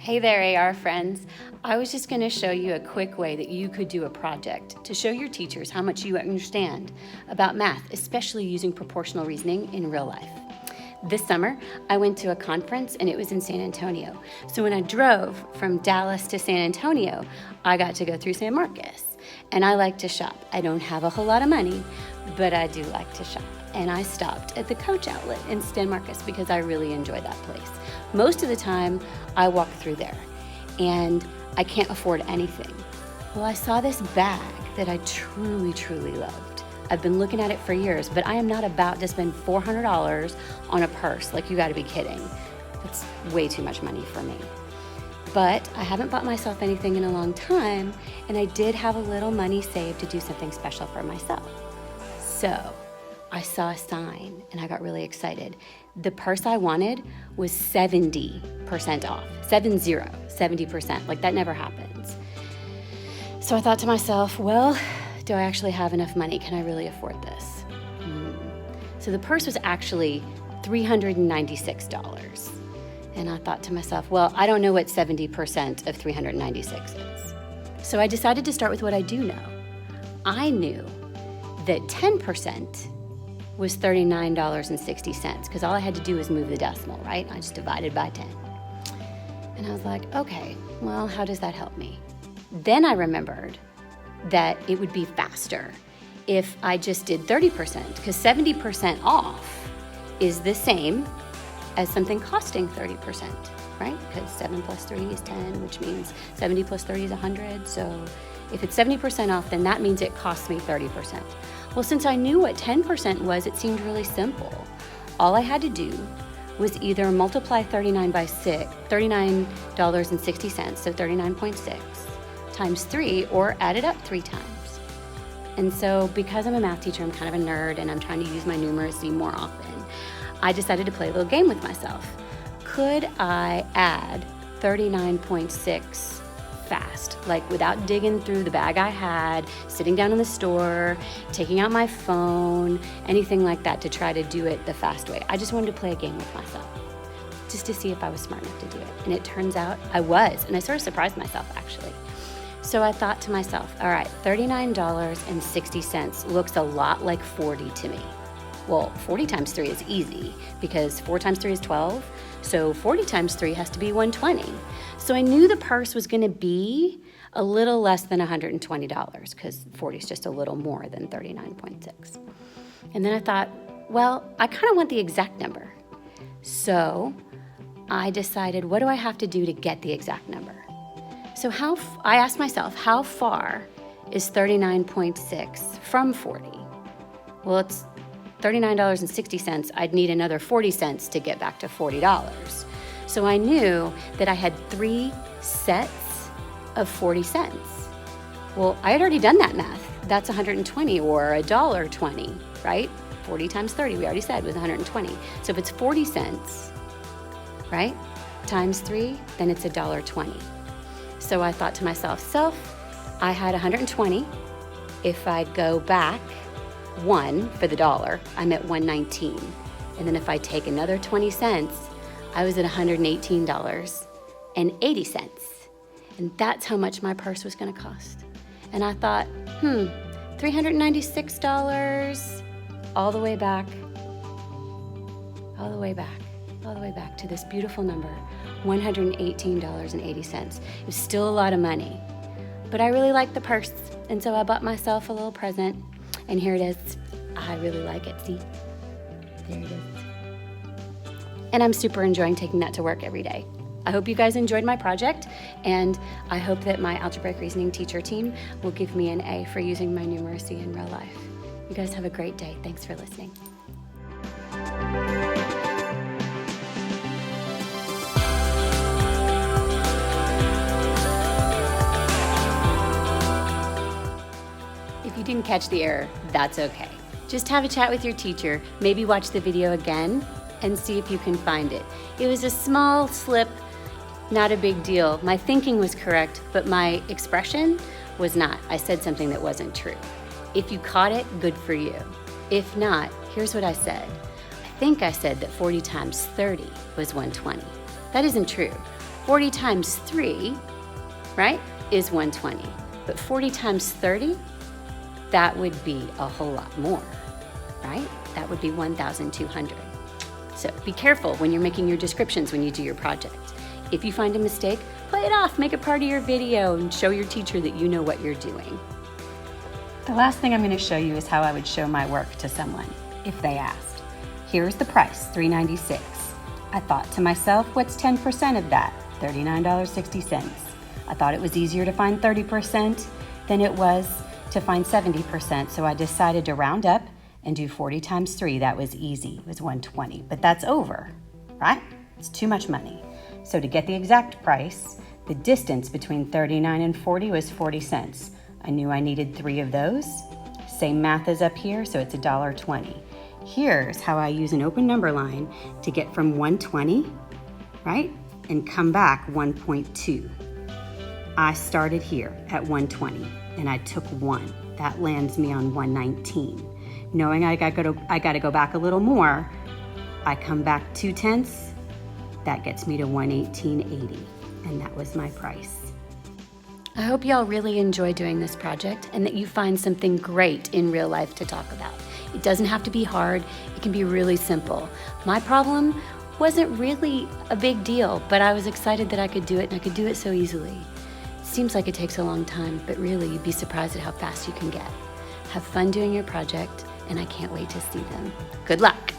Hey there, AR friends. I was just going to show you a quick way that you could do a project to show your teachers how much you understand about math, especially using proportional reasoning in real life. This summer, I went to a conference and it was in San Antonio. So when I drove from Dallas to San Antonio, I got to go through San Marcos. And I like to shop. I don't have a whole lot of money, but I do like to shop. And I stopped at the Coach outlet in San Marcos because I really enjoy that place. Most of the time, I walk through there and I can't afford anything. Well, I saw this bag that I truly, truly loved. I've been looking at it for years, but I am not about to spend $400 on a purse. Like, you gotta be kidding. That's way too much money for me. But I haven't bought myself anything in a long time, and I did have a little money saved to do something special for myself. So I saw a sign and I got really excited. The purse I wanted was 70% off, 70%. Like, that never happens. So I thought to myself, well, do I actually have enough money? Can I really afford this? So the purse was actually $396. And I thought to myself, well, I don't know what 70% of 396 is. So I decided to start with what I do know. I knew that 10% was $39.60 because all I had to do was move the decimal, right? I just divided by 10. And I was like, okay, well, how does that help me? Then I remembered that it would be faster if I just did 30% because 70% off is the same as something costing 30%, right? Because 7 plus 3 is 10, which means 70 plus 30 is 100. So if it's 70% off, then that means it costs me 30%. Well, since I knew what 10% was, it seemed really simple. All I had to do was either multiply 39 by $39.60, so 39.6, times 3, or add it up 3 times. And so because I'm a math teacher, I'm kind of a nerd, and I'm trying to use my numeracy more often, I decided to play a little game with myself. Could I add 39.6 fast, like without digging through the bag I had, sitting down in the store, taking out my phone, anything like that to try to do it the fast way? I just wanted to play a game with myself, just to see if I was smart enough to do it. And it turns out I was, and I sort of surprised myself, actually. So I thought to myself, all right, $39.60 looks a lot like 40 to me. Well, 40 times 3 is easy because 4 times 3 is 12. So 40 times 3 has to be 120. So I knew the purse was going to be a little less than $120 because 40 is just a little more than 39.6. And then I thought, well, I kind of want the exact number. So I decided, what do I have to do to get the exact number? So I asked myself, how far is 39.6 from 40? Well, it's $39.60, I'd need another 40 cents to get back to $40. So I knew that I had 3 sets of 40 cents. Well, I had already done that math. That's 120 or $1.20, right? 40 times 30, we already said, was 120. So if it's 40 cents, right, times 3, then it's $1.20. So I thought to myself, I had 120. If I go back 1 for the dollar, I'm at 119. And then if I take another 20 cents, I was at $118.80. And that's how much my purse was going to cost. And I thought, $396 all the way back to this beautiful number, $118.80. It was still a lot of money, but I really liked the purse. And so I bought myself a little present. And here it is. I really like it. See? There it is. And I'm super enjoying taking that to work every day. I hope you guys enjoyed my project, and I hope that my algebraic reasoning teacher team will give me an A for using my numeracy in real life. You guys have a great day. Thanks for listening. If you didn't catch the error, that's okay. Just have a chat with your teacher, maybe watch the video again and see if you can find it. It was a small slip, not a big deal. My thinking was correct, but my expression was not. I said something that wasn't true. If you caught it, good for you. If not, here's what I said. I think I said that 40 times 30 was 120. That isn't true. 40 times 3, right, is 120. But 40 times 30, that would be a whole lot more, right? That would be 1,200. So be careful when you're making your descriptions when you do your project. If you find a mistake, play it off, make it part of your video, and show your teacher that you know what you're doing. The last thing I'm going to show you is how I would show my work to someone if they asked. Here's the price, $3.96. I thought to myself, what's 10% of that? $39.60. I thought it was easier to find 30% than it was to find 70%, so I decided to round up and do 40 times 3. That was easy. It was 120, but that's over, right? It's too much money. So to get the exact price, the distance between 39 and 40 was 40 cents. I knew I needed 3 of those. Same math as up here, so it's $1.20. Here's how I use an open number line to get from 120, right, and come back 1.2. I started here at 120, and I took 1. That lands me on 119. Knowing I got to go back a little more, I come back 2/10. That gets me to 118.80, and that was my price. I hope y'all really enjoy doing this project and that you find something great in real life to talk about. It doesn't have to be hard. It can be really simple. My problem wasn't really a big deal, but I was excited that I could do it, and I could do it so easily. Seems like it takes a long time, but really you'd be surprised at how fast you can get. Have fun doing your project, and I can't wait to see them. Good luck.